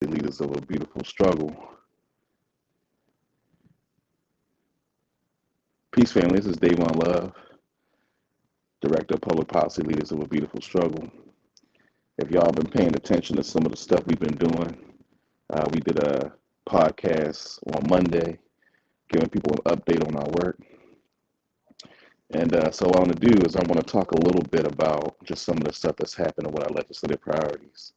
Leaders of a Beautiful Struggle. Peace, family. This is Davon Love, Director of Public Policy Leaders of a Beautiful Struggle. If y'all been paying attention to some of the stuff we've been doing, we did a podcast on Monday, giving people an update on our work. And so what I want to do is I want to talk a little bit about just some of the stuff that's happening with our legislative priorities.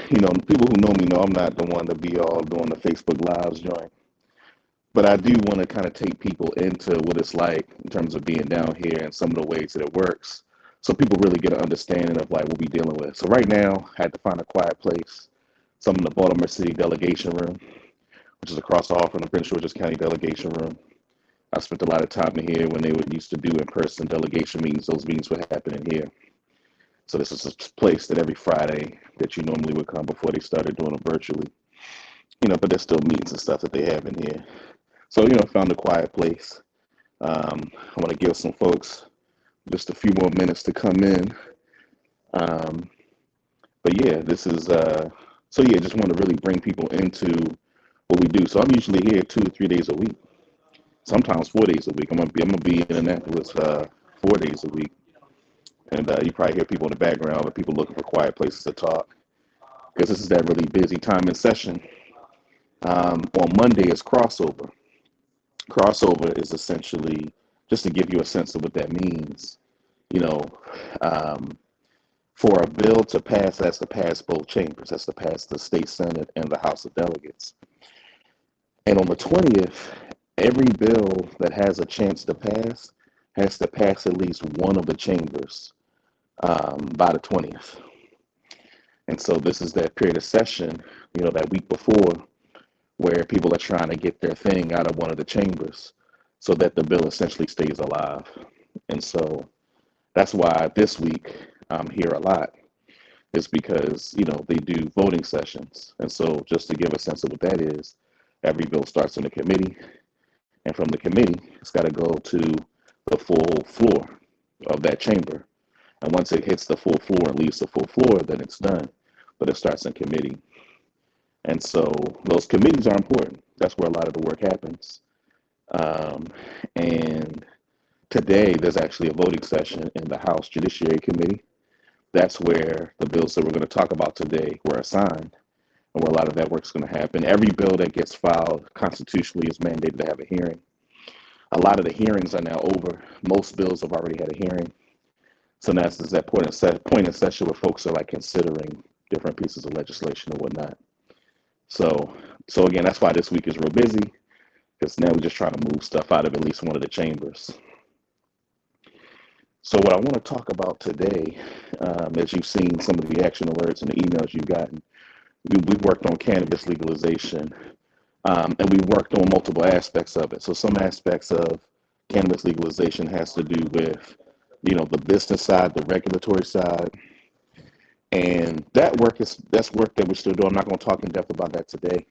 You know, people who know me know I'm not the one to be all doing the Facebook Lives joint. But I do want to kind of take people into what it's like in terms of being down here and some of the ways that it works, so people really get an understanding of like what we're dealing with. So right now, I had to find a quiet place. So I'm in the Baltimore City delegation room, which is across the hall from the Prince George's County delegation room. I spent a lot of time in here when they would used to do in-person delegation meetings. Those meetings would happen in here. So this is a place that every Friday that you normally would come before they started doing them virtually. You know, but there's still meetings and stuff that they have in here. So, you know, found a quiet place. I want to give some folks just a few more minutes to come in. But yeah, this is, just want to really bring people into what we do. So I'm usually here 2 or 3 days a week, sometimes 4 days a week. I'm gonna be in Annapolis 4 days a week. And you probably hear people in the background, but people looking for quiet places to talk, because this is that really busy time in session. On Monday is crossover. Crossover is essentially, just to give you a sense of what that means, you know, for a bill to pass, that's to pass both chambers. That's to pass the state Senate and the House of Delegates. And on the 20th, every bill that has a chance to pass has to pass at least one of the chambers by the 20th. And so this is that period of session, you know, that week before, where people are trying to get their thing out of one of the chambers so that the bill essentially stays alive. And so that's why this week I'm here a lot, is because, you know, they do voting sessions. And so just to give a sense of what that is, every bill starts in the committee, and from the committee, it's got to go to the full floor of that chamber. And once it hits the full floor and leaves the full floor, then it's done. But it starts in committee. And so those committees are important. That's where a lot of the work happens. And today, there's actually a voting session in the House Judiciary Committee. That's where the bills that we're going to talk about today were assigned, and where a lot of that work is going to happen. Every bill that gets filed constitutionally is mandated to have a hearing. A lot of the hearings are now over. Most bills have already had a hearing. So now this is that point in session where folks are like considering different pieces of legislation and whatnot. So again, that's why this week is real busy, because now we're just trying to move stuff out of at least one of the chambers. So what I want to talk about today, as you've seen some of the action alerts and the emails you've gotten, we've worked on cannabis legalization, and we worked on multiple aspects of it. So some aspects of cannabis legalization has to do with, you know, the business side, the regulatory side. And that's work that we're still doing. I'm not going to talk in depth about that today.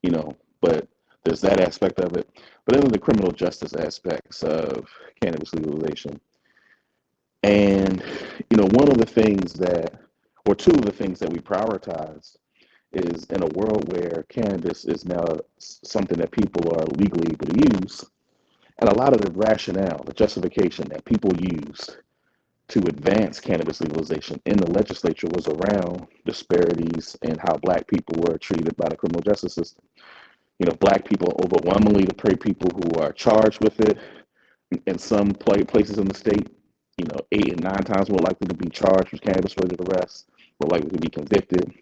You know, but there's that aspect of it. But then the criminal justice aspects of cannabis legalization. And, you know, two of the things that we prioritize is, in a world where cannabis is now something that people are legally able to use, and a lot of the rationale, the justification that people used to advance cannabis legalization in the legislature was around disparities in how Black people were treated by the criminal justice system. You know, Black people are overwhelmingly the people who are charged with it. In some places in the state, you know, 8 and 9 times more likely to be charged with cannabis-related arrests, more likely to be convicted,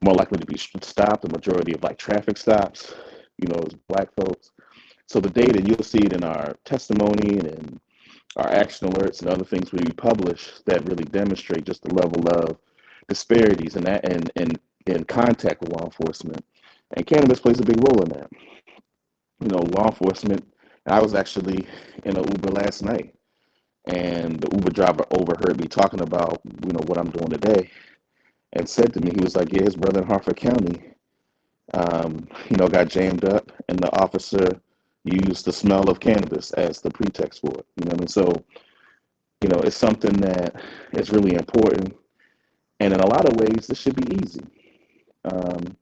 more likely to be stopped. The majority of like traffic stops, you know, is Black folks. So the data, you'll see it in our testimony and in our action alerts and other things we publish that really demonstrate just the level of disparities in that and in contact with law enforcement. And cannabis plays a big role in that. You know, law enforcement, I was actually in an Uber last night, and the Uber driver overheard me talking about, you know, what I'm doing today, and said to me, he was like, yeah, his brother in Harford County, you know, got jammed up, and the officer used the smell of cannabis as the pretext for it. You know what I mean? So, you know, it's something that is really important. And in a lot of ways, this should be easy. Um,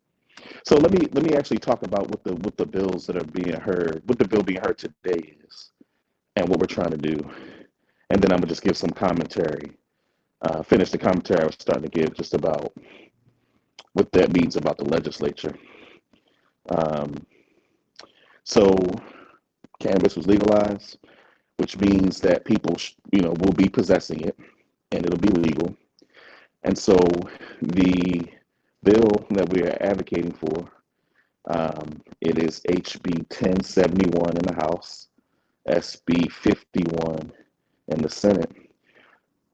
so let me actually talk about what the bills that are being heard, what the bill being heard today is, and what we're trying to do. And then I'm gonna just give some commentary. Finish the commentary I was starting to give just about what that means about the legislature. Um, so cannabis was legalized, which means that people, will be possessing it, and it'll be legal. And so the bill that we are advocating for, it is HB 1071 in the House, SB 51 in the Senate.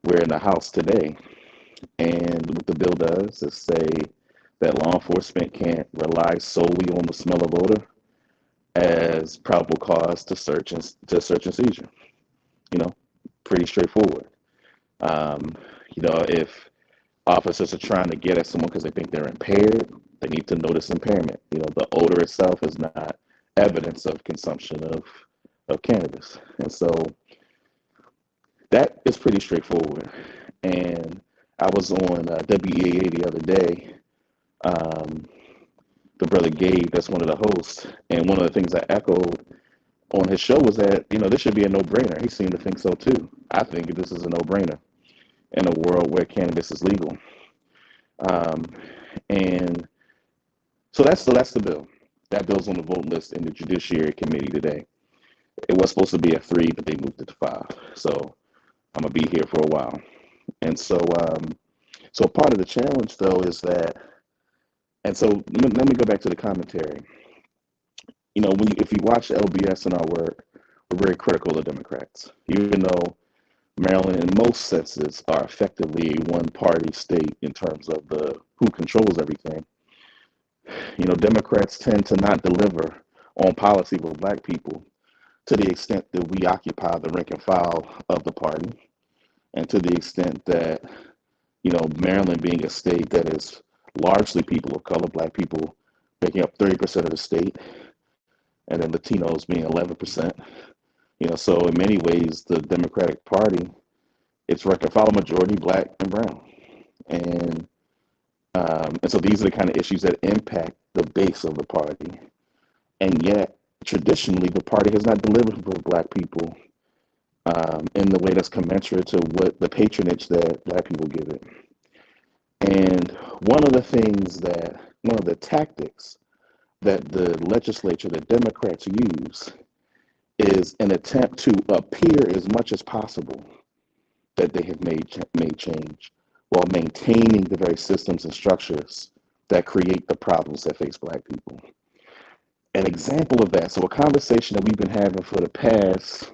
We're in the House today, and what the bill does is say that law enforcement can't rely solely on the smell of odor as probable cause to search and seizure. You know, pretty straightforward. Um, if officers are trying to get at someone because they think they're impaired, they need to notice impairment. The odor itself is not evidence of consumption of cannabis. And so that is pretty straightforward. And I was on WEAA the other day. The brother Gabe, that's one of the hosts, and one of the things I echoed on his show was that, this should be a no-brainer. He seemed to think so too. I think this is a no-brainer in a world where cannabis is legal. And so that's the bill. That bill's on the vote list in the Judiciary Committee today. It was supposed to be a 3, but they moved it to 5. So I'm gonna be here for a while. And so part of the challenge though is that, and so let me go back to the commentary. If you watch LBS in our work, we're very critical of Democrats, even though Maryland, in most senses, are effectively a one-party state in terms of who controls everything. Democrats tend to not deliver on policy for Black people to the extent that we occupy the rank and file of the party, and to the extent that, Maryland being a state that is largely people of color, Black people making up 30% of the state, and then Latinos being 11%. So in many ways, the Democratic Party, it's rank and file majority Black and brown, and so these are the kind of issues that impact the base of the party. And yet, traditionally, the party has not delivered for Black people in the way that's commensurate to what the patronage that Black people give it. And one of the tactics that the legislature, the Democrats use, is an attempt to appear as much as possible that they have made change while maintaining the very systems and structures that create the problems that face Black people. An example of that, so a conversation that we've been having for the past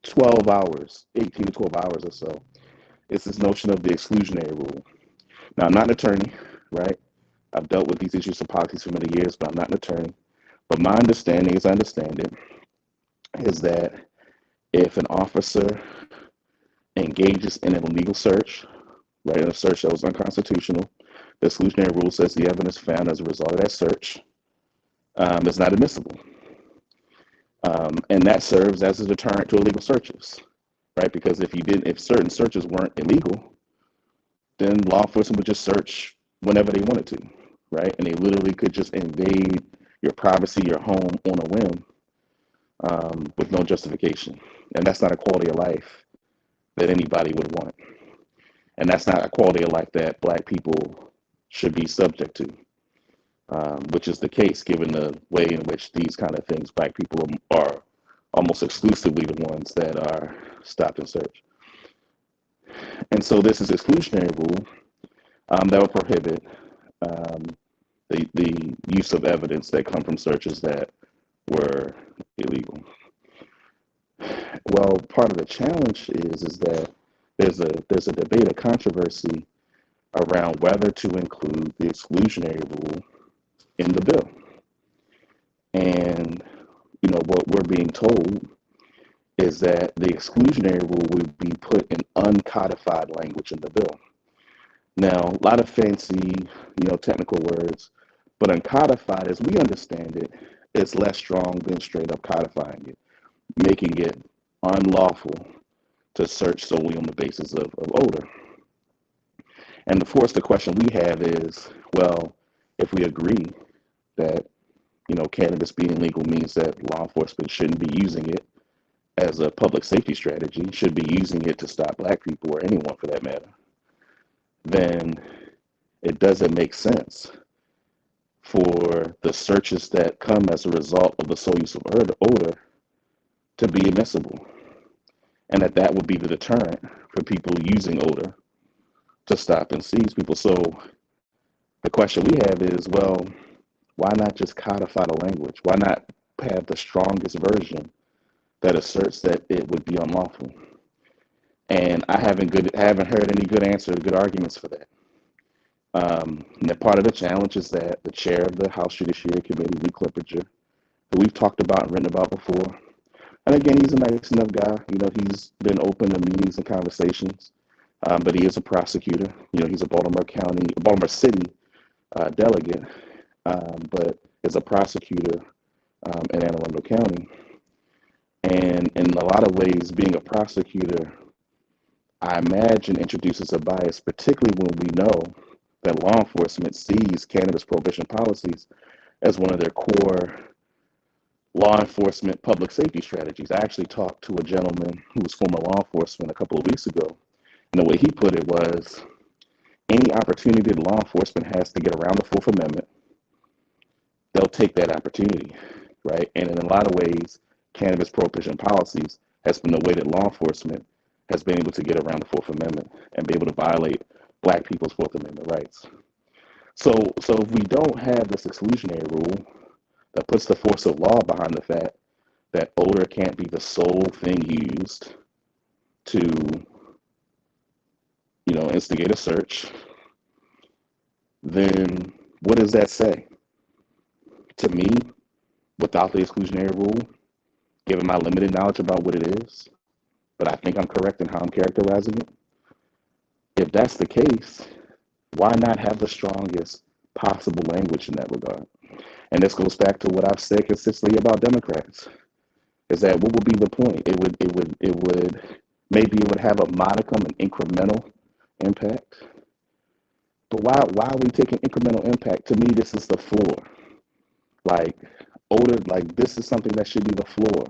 12 hours, 18 to 12 hours or so, is this notion of the exclusionary rule. Now, I'm not an attorney, right? I've dealt with these issues of policies for many years, but I'm not an attorney. But my understanding, as I understand it, is that if an officer engages in an illegal search, right, in a search that was unconstitutional, the exclusionary rule says the evidence found as a result of that search is not admissible. And that serves as a deterrent to illegal searches, right? Because if certain searches weren't illegal, then law enforcement would just search whenever they wanted to, right? And they literally could just invade your privacy, your home on a whim with no justification. And that's not a quality of life that anybody would want. And that's not a quality of life that Black people should be subject to, which is the case given the way in which these kind of things, Black people are almost exclusively the ones that are stopped and searched. And so this is exclusionary rule that will prohibit the use of evidence that come from searches that were illegal. Well, part of the challenge is that there's a debate, a controversy around whether to include the exclusionary rule in the bill. And what we're being told is that the exclusionary rule would be put in uncodified language in the bill. Now, a lot of fancy, technical words, but uncodified, as we understand it, is less strong than straight up codifying it, making it unlawful to search solely on the basis of odor. And of course, the question we have is, well, if we agree that, cannabis being legal means that law enforcement shouldn't be using it as a public safety strategy, should be using it to stop black people or anyone for that matter, then it doesn't make sense for the searches that come as a result of the sole use of odor to be admissible. And that would be the deterrent for people using odor to stop and seize people. So the question we have is, well, why not just codify the language? Why not have the strongest version that asserts that it would be unlawful? And I haven't heard any good arguments for that. And part of the challenge is that the chair of the House Judiciary Committee, Lee Clippinger, who we've talked about and written about before, and again, he's a nice enough guy. He's been open to meetings and conversations, but he is a prosecutor. He's a Baltimore City delegate, but is a prosecutor in Anne Arundel County. And in a lot of ways, being a prosecutor, I imagine, introduces a bias, particularly when we know that law enforcement sees cannabis prohibition policies as one of their core law enforcement public safety strategies. I actually talked to a gentleman who was former law enforcement a couple of weeks ago, and the way he put it was, any opportunity that law enforcement has to get around the Fourth Amendment, they'll take that opportunity, right? And in a lot of ways, cannabis prohibition policies has been the way that law enforcement has been able to get around the Fourth Amendment and be able to violate Black people's Fourth Amendment rights. So if we don't have this exclusionary rule that puts the force of law behind the fact that odor can't be the sole thing used to, instigate a search, then what does that say? To me, without the exclusionary rule, given my limited knowledge about what it is, but I think I'm correct in how I'm characterizing it, if that's the case, why not have the strongest possible language in that regard? And this goes back to what I've said consistently about Democrats, is that what would be the point? It would maybe it would have a modicum and incremental impact. But why are we taking incremental impact? To me, this is the floor. Like odor, like this is something that should be the floor.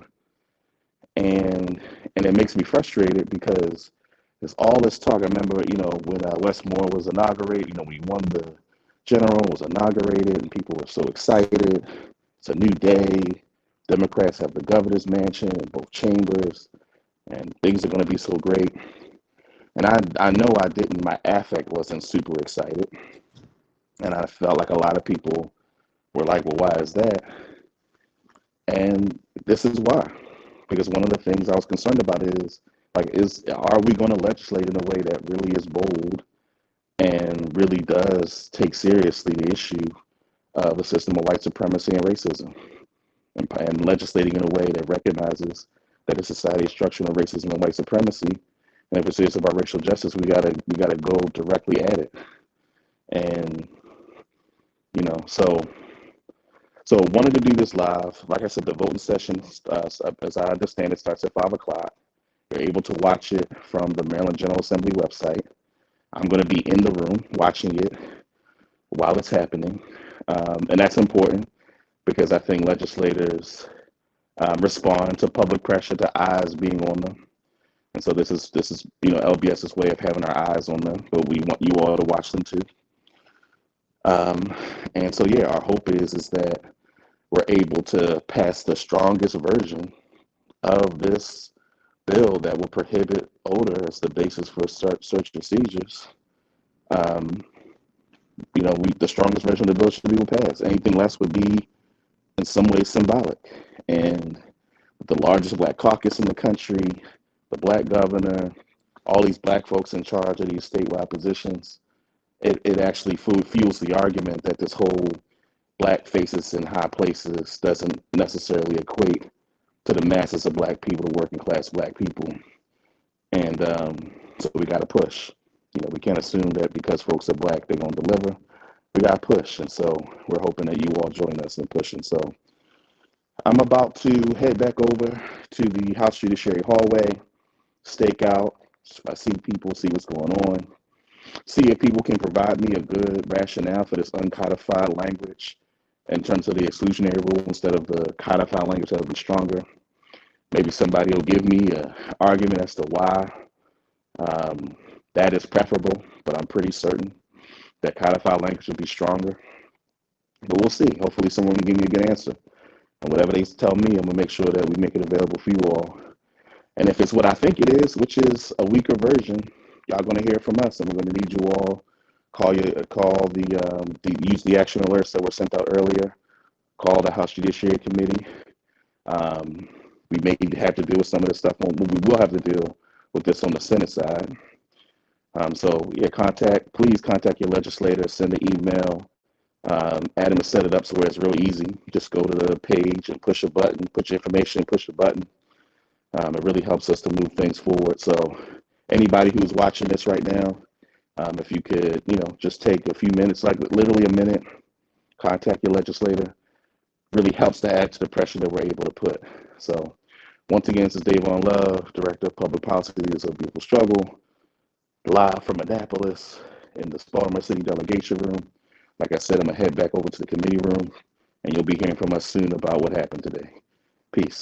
And it makes me frustrated because there's all this talk. I remember, when Wes Moore was inaugurated, when he won the general, was inaugurated, and people were so excited. It's a new day. Democrats have the governor's mansion in both chambers, and things are going to be so great. And I know I didn't, my affect wasn't super excited. And I felt like a lot of people were like, well, why is that? And this is why. Because one of the things I was concerned about is, are we going to legislate in a way that really is bold and really does take seriously the issue of a system of white supremacy and racism, and legislating in a way that recognizes that a society is structured on racism and white supremacy, and if it's serious about racial justice, we gotta go directly at it. And so wanted to do this live. Like I said, the voting session, as I understand it, starts at 5:00. You're able to watch it from the Maryland General Assembly website. I'm going to be in the room watching it while it's happening. And that's important because I think legislators respond to public pressure, to eyes being on them. And so this is LBS's way of having our eyes on them, but we want you all to watch them too. And so, yeah, our hope is that we're able to pass the strongest version of this bill that will prohibit odor as the basis for search and seizures. The strongest version of the bill should be passed. Anything less would be in some ways symbolic. And the largest Black caucus in the country, the Black governor, all these Black folks in charge of these statewide positions, it actually fuels the argument that this whole Black faces in high places doesn't necessarily equate to the masses of Black people, the working class Black people. And so we got to push. We can't assume that because folks are Black, they're going to deliver. We got to push. And so we're hoping that you all join us in pushing. So I'm about to head back over to the House Judiciary hallway, stake out, see people, see what's going on. see if people can provide me a good rationale for this uncodified language in terms of the exclusionary rule instead of the codified language that will be stronger. Maybe somebody will give me an argument as to why that is preferable, but I'm pretty certain that codified language will be stronger. But we'll see. Hopefully someone can give me a good answer. And whatever they tell me, I'm going to make sure that we make it available for you all. And if it's what I think it is, which is a weaker version, y'all going to hear from us, and we're going to need you all use the action alerts that were sent out earlier. Call the House Judiciary Committee. We may have to deal with some of this stuff. We will have to deal with this on the Senate side. Please contact your legislator, send an email. Adam has set it up so where it's real easy. Just go to the page and push a button, put your information, push the button. It really helps us to move things forward. So anybody who's watching this right now, if you could, just take a few minutes, like literally a minute, contact your legislator, really helps to add to the pressure that we're able to put. So once again, this is Davon Love, Director of Public Policy Leaders of Beautiful Struggle, live from Annapolis in the Baltimore City Delegation Room. Like I said, I'm going to head back over to the committee room, and you'll be hearing from us soon about what happened today. Peace.